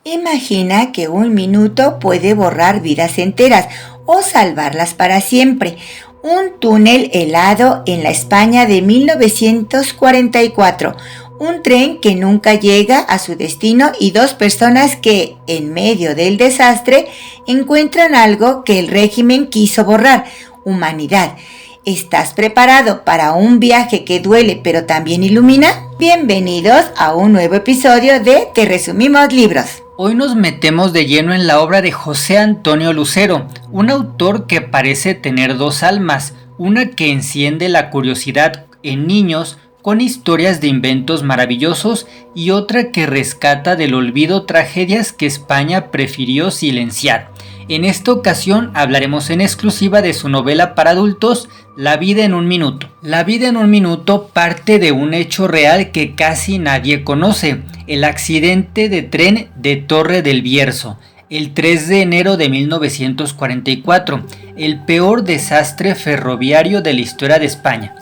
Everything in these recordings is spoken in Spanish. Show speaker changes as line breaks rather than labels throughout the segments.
Imagina que un minuto puede borrar vidas enteras o salvarlas para siempre. Un túnel helado en la España de 1944. Un tren que nunca llega a su destino y dos personas que, en medio del desastre, encuentran algo que el régimen quiso borrar: humanidad. ¿Estás preparado para un viaje que duele pero también ilumina? Bienvenidos a un nuevo episodio de Te Resumimos Libros.
Hoy nos metemos de lleno en la obra de José Antonio Lucero, un autor que parece tener dos almas, una que enciende la curiosidad en niños con historias de inventos maravillosos y otra que rescata del olvido tragedias que España prefirió silenciar. En esta ocasión hablaremos en exclusiva de su novela para adultos, La vida en un minuto. La vida en un minuto parte de un hecho real que casi nadie conoce: el accidente de tren de Torre del Bierzo, el 3 de enero de 1944, el peor desastre ferroviario de la historia de España.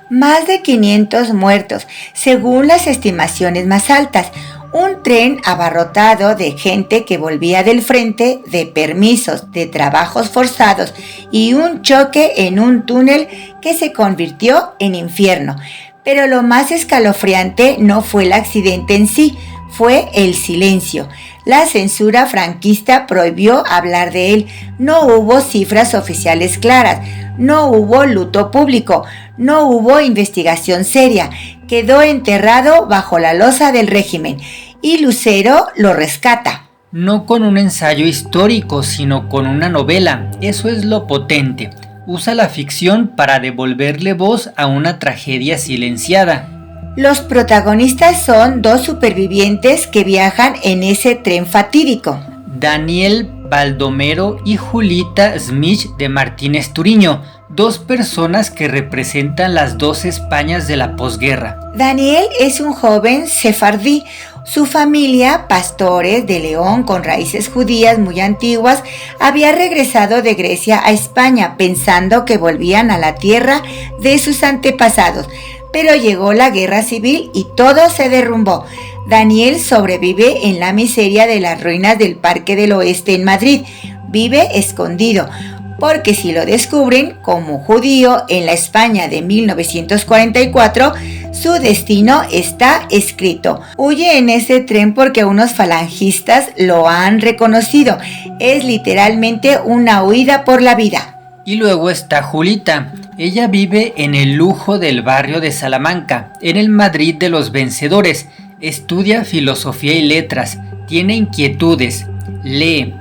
Más de 500 muertos, según las estimaciones más altas. Un tren abarrotado de gente que volvía del frente, de permisos, de trabajos forzados y un choque en un túnel que se convirtió en infierno. Pero lo más escalofriante no fue el accidente en sí, fue el silencio. La censura franquista prohibió hablar de él. No hubo cifras oficiales claras, no hubo luto público, no hubo investigación seria. Quedó enterrado bajo la losa del régimen y Lucero lo rescata.
No con un ensayo histórico, sino con una novela. Eso es lo potente. Usa la ficción para devolverle voz a una tragedia silenciada.
Los protagonistas son dos supervivientes que viajan en ese tren fatídico:
Daniel Baldomero y Julita Smith de Martínez Turiño, dos personas que representan las dos Españas de la posguerra.
Daniel es un joven sefardí. Su familia, pastores de León con raíces judías muy antiguas, había regresado de Grecia a España pensando que volvían a la tierra de sus antepasados. Pero llegó la guerra civil y todo se derrumbó. Daniel sobrevive en la miseria de las ruinas del Parque del Oeste en Madrid. Vive escondido, porque si lo descubren como judío en la España de 1944, su destino está escrito. Huye en ese tren porque unos falangistas lo han reconocido. Es literalmente una huida por la vida.
Y luego está Julita. Ella vive en el lujo del barrio de Salamanca, en el Madrid de los vencedores. Estudia filosofía y letras, tiene inquietudes, lee,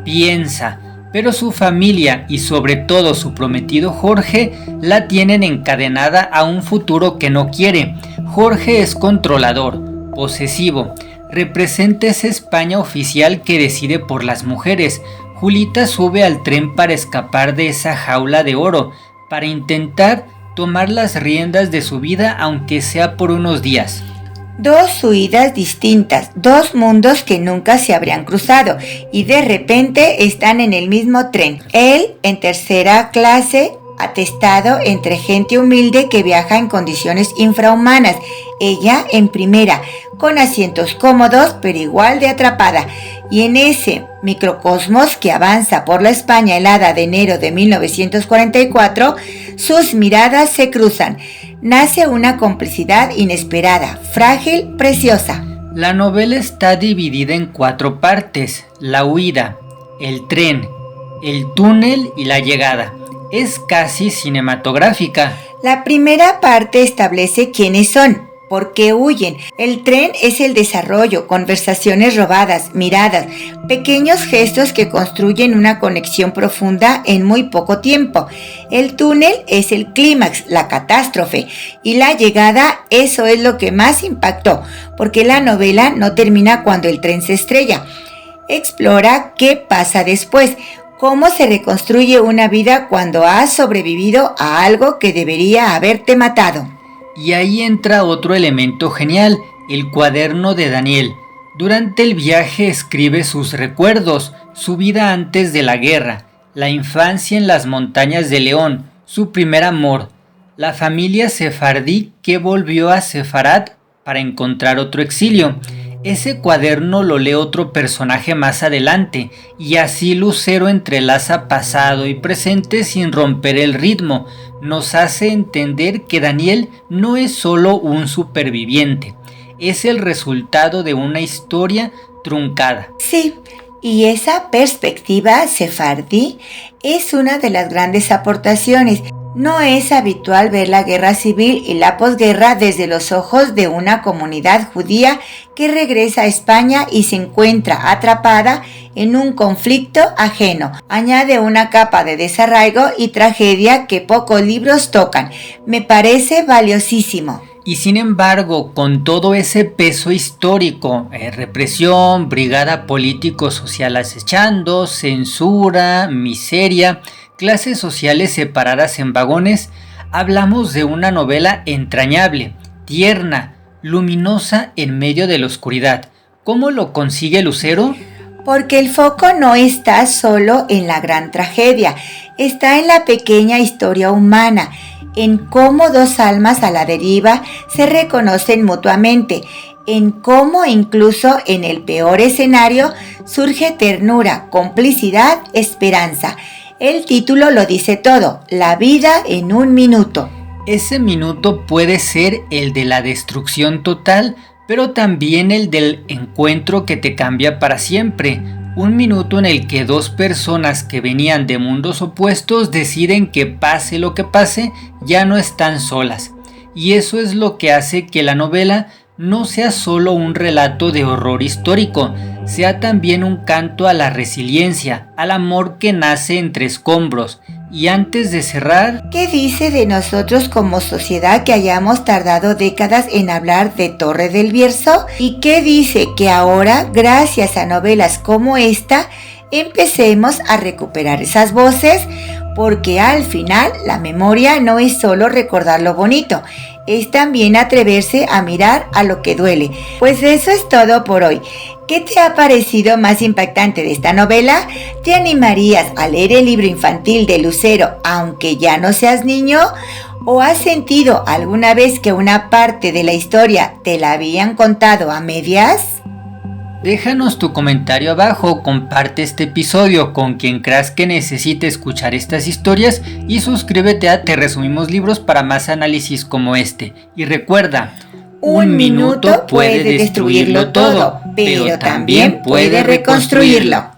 piensa, pero su familia y sobre todo su prometido Jorge la tienen encadenada a un futuro que no quiere. Jorge es controlador, posesivo, representa esa España oficial que decide por las mujeres. Julita sube al tren para escapar de esa jaula de oro, para intentar tomar las riendas de su vida aunque sea por unos días.
Dos huidas distintas, dos mundos que nunca se habrían cruzado y de repente están en el mismo tren. Él en tercera clase, atestado entre gente humilde que viaja en condiciones infrahumanas. Ella en primera, con asientos cómodos pero igual de atrapada. Y en ese microcosmos que avanza por la España helada de enero de 1944, sus miradas se cruzan. Nace una complicidad inesperada, frágil, preciosa.
La novela está dividida en 4 partes: la huida, el tren, el túnel y la llegada. Es casi cinematográfica.
La primera parte establece quiénes son, por qué huyen. El tren es el desarrollo, conversaciones robadas, miradas, pequeños gestos que construyen una conexión profunda en muy poco tiempo. El túnel es el clímax, la catástrofe, y la llegada, eso es lo que más impactó, porque la novela no termina cuando el tren se estrella. Explora qué pasa después, cómo se reconstruye una vida cuando has sobrevivido a algo que debería haberte matado.
Y ahí entra otro elemento genial, el cuaderno de Daniel. Durante el viaje escribe sus recuerdos, su vida antes de la guerra, la infancia en las montañas de León, su primer amor, la familia sefardí que volvió a Sefarat para encontrar otro exilio. Ese cuaderno lo lee otro personaje más adelante, y así Lucero entrelaza pasado y presente sin romper el ritmo. Nos hace entender que Daniel no es solo un superviviente, es el resultado de una historia truncada.
Sí, y esa perspectiva sefardí es una de las grandes aportaciones. No es habitual ver la guerra civil y la posguerra desde los ojos de una comunidad judía que regresa a España y se encuentra atrapada en un conflicto ajeno. Añade una capa de desarraigo y tragedia que pocos libros tocan. Me parece valiosísimo.
Y sin embargo, con todo ese peso histórico, represión, brigada político-social acechando, censura, miseria, clases sociales separadas en vagones, hablamos de una novela entrañable, tierna, luminosa en medio de la oscuridad. ¿Cómo lo consigue Lucero?
Porque el foco no está solo en la gran tragedia, está en la pequeña historia humana, en cómo dos almas a la deriva se reconocen mutuamente, en cómo incluso en el peor escenario surge ternura, complicidad, esperanza. El título lo dice todo, la vida en un minuto.
Ese minuto puede ser el de la destrucción total, pero también el del encuentro que te cambia para siempre. Un minuto en el que dos personas que venían de mundos opuestos deciden que pase lo que pase, ya no están solas. Y eso es lo que hace que la novela no sea solo un relato de horror histórico, sea también un canto a la resiliencia, al amor que nace entre escombros. Y antes de cerrar,
¿qué dice de nosotros como sociedad que hayamos tardado décadas en hablar de Torre del Bierzo? ¿Y qué dice que ahora, gracias a novelas como esta, empecemos a recuperar esas voces? Porque al final la memoria no es solo recordar lo bonito, es también atreverse a mirar a lo que duele. Pues eso es todo por hoy. ¿Qué te ha parecido más impactante de esta novela? ¿Te animarías a leer el libro infantil de Lucero aunque ya no seas niño? ¿O has sentido alguna vez que una parte de la historia te la habían contado a medias?
Déjanos tu comentario abajo, comparte este episodio con quien creas que necesite escuchar estas historias y suscríbete a Te Resumimos Libros para más análisis como este. Y recuerda, un minuto puede destruirlo todo, pero también puede reconstruirlo.